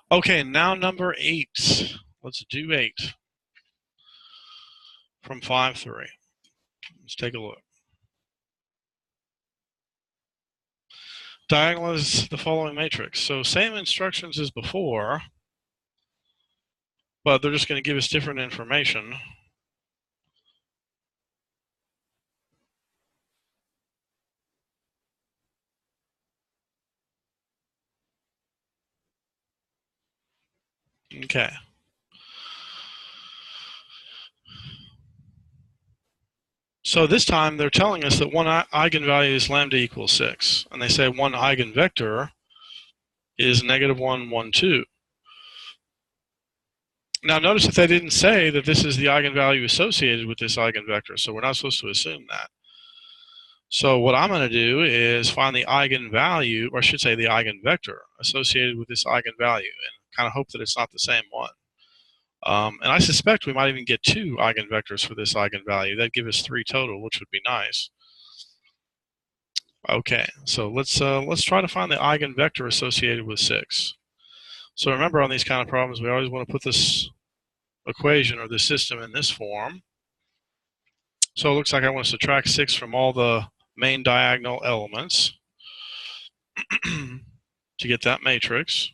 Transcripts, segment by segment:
Okay, now number 8. Let's do 8 from 5-3. Let's take a look. Diagonalize the following matrix. So same instructions as before, but they're just going to give us different information. Okay. So this time they're telling us that one eigenvalue is lambda equals 6, and they say one eigenvector is -1, 1, 2. Now notice that they didn't say that this is the eigenvalue associated with this eigenvector, so we're not supposed to assume that. So what I'm going to do is find the eigenvalue, or I should say the eigenvector associated with this eigenvalue, and kind of hope that it's not the same one. And I suspect we might even get 2 eigenvectors for this eigenvalue. That'd give us 3 total, which would be nice. Okay, so let's try to find the eigenvector associated with 6. So remember, on these kind of problems, we always want to put this equation or the system in this form. So it looks like I want to subtract 6 from all the main diagonal elements to get that matrix.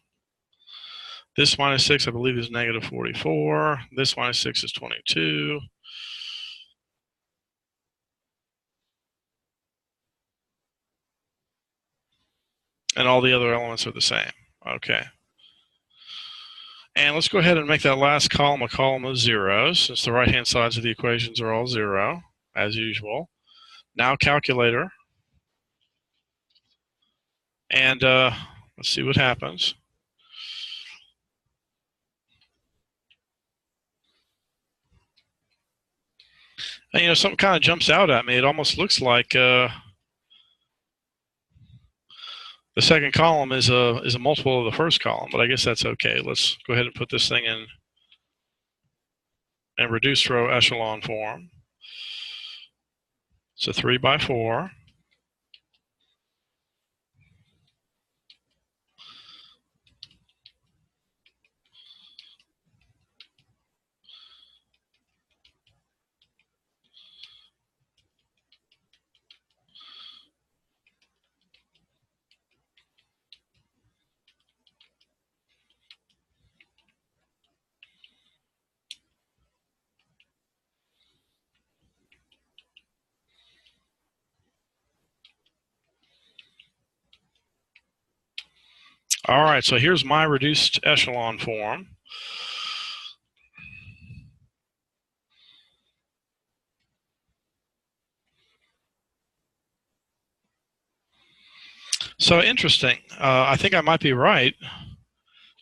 This minus 6, I believe, is -44. This minus 6 is 22. And all the other elements are the same. Okay. And let's go ahead and make that last column a column of zeros, since the right-hand sides of the equations are all 0, as usual. Now calculator. And let's see what happens. And something kind of jumps out at me. It almost looks like the second column is a multiple of the first column, but I guess that's okay. Let's go ahead and put this thing in reduced row echelon form. It's a 3 by 4. All right, so here's my reduced echelon form. So interesting. I think I might be right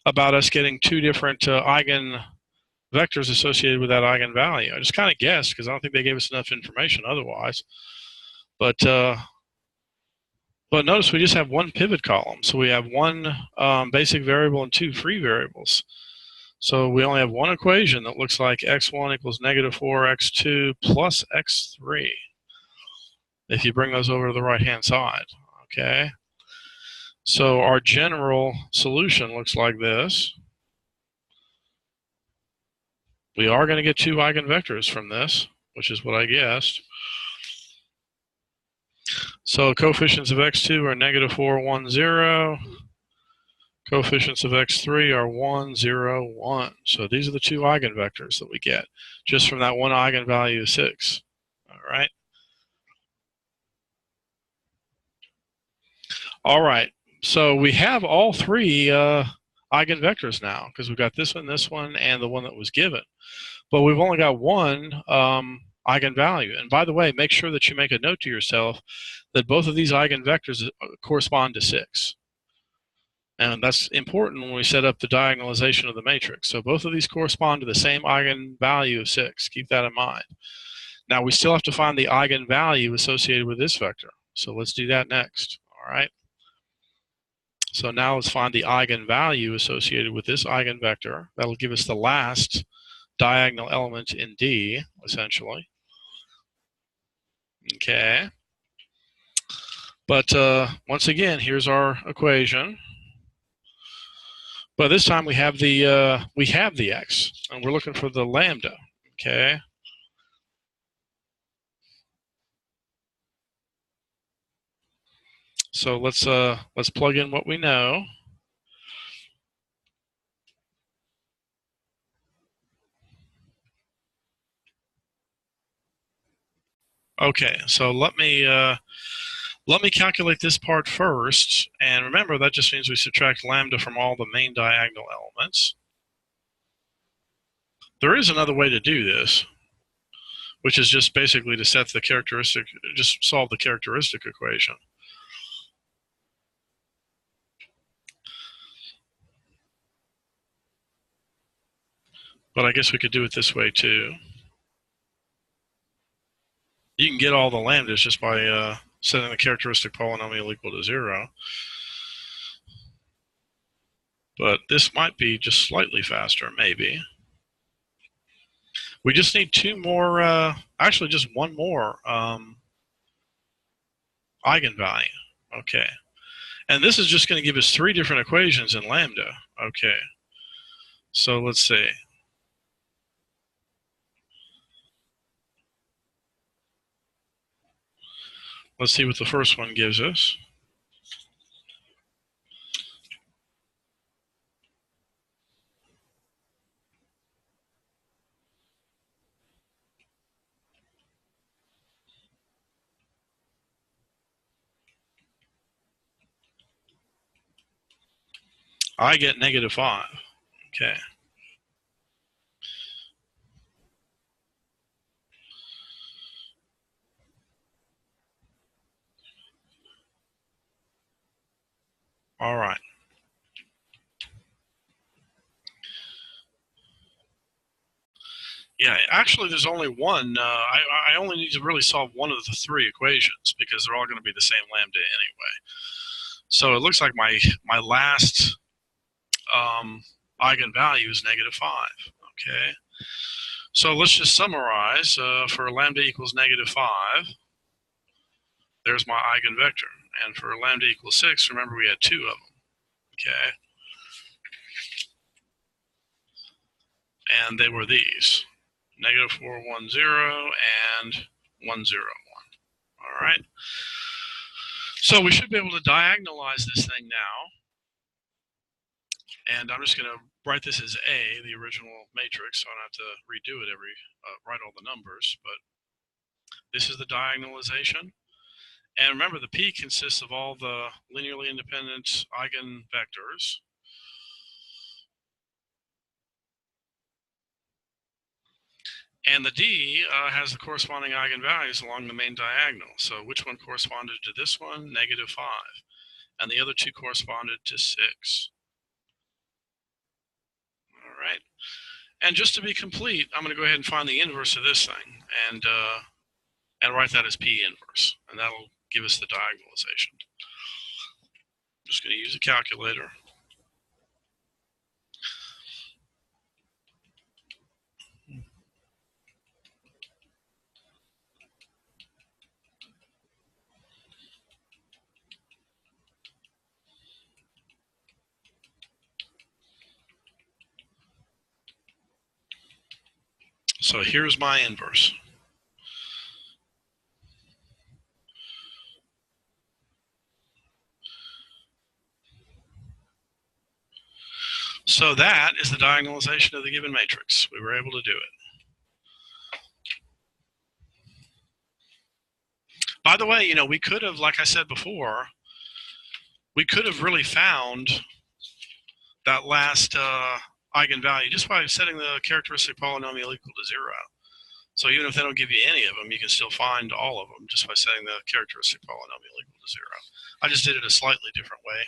about us getting 2 different eigenvectors associated with that eigenvalue. I just kind of guessed because I don't think they gave us enough information otherwise. But notice we just have 1 pivot column. So we have 1 basic variable and 2 free variables. So we only have 1 equation that looks like x1 equals -4x2 plus x3. If you bring those over to the right-hand side, okay? So our general solution looks like this. We are going to get 2 eigenvectors from this, which is what I guessed. So coefficients of x2 are -4, 1, 0. Coefficients of x3 are 1, 0, 1. So these are the 2 eigenvectors that we get just from that 1 eigenvalue of 6. All right. All right. So we have all 3 eigenvectors now because we've got this one, and the one that was given. But we've only got 1 eigenvalue. And by the way, make sure that you make a note to yourself that both of these eigenvectors correspond to 6. And that's important when we set up the diagonalization of the matrix. So both of these correspond to the same eigenvalue of 6. Keep that in mind. Now we still have to find the eigenvalue associated with this vector. So let's do that next. All right. So now let's find the eigenvalue associated with this eigenvector. That'll give us the last diagonal element in D, essentially. Okay. But once again, here's our equation. But this time we have the x, and we're looking for the lambda. Okay. So let's plug in what we know. Okay, so let me calculate this part first, and remember that just means we subtract lambda from all the main diagonal elements. There is another way to do this, which is just basically to set the characteristic, just solve the characteristic equation. But I guess we could do it this way too. You can get all the lambdas just by setting the characteristic polynomial equal to 0. But this might be just slightly faster, maybe. We just need two more, actually just one more eigenvalue. Okay. And this is just going to give us 3 different equations in lambda. Okay. So let's see. Let's see what the first one gives us. I get -5. Okay. All right. Yeah, actually, there's only one. I only need to really solve one of the 3 equations because they're all going to be the same lambda anyway. So it looks like my last eigenvalue is -5. Okay. So let's just summarize. For lambda equals -5, there's my eigenvector. And for lambda equals 6, remember we had 2 of them. Okay. And they were these. -4, 1, 0, and 1, 0, 1. All right. So we should be able to diagonalize this thing now. And I'm just going to write this as A, the original matrix, so I don't have to redo it write all the numbers. But this is the diagonalization. And remember, the P consists of all the linearly independent eigenvectors. And the D has the corresponding eigenvalues along the main diagonal. So which one corresponded to this one? -5. And the other 2 corresponded to 6. All right. And just to be complete, I'm going to go ahead and find the inverse of this thing and write that as P inverse. And that'll give us the diagonalization. I'm just going to use a calculator. So here's my inverse. So that is the diagonalization of the given matrix. We were able to do it. By the way, we could have, like I said before, we could have really found that last eigenvalue just by setting the characteristic polynomial equal to 0. So even if they don't give you any of them, you can still find all of them just by setting the characteristic polynomial equal to 0. I just did it a slightly different way.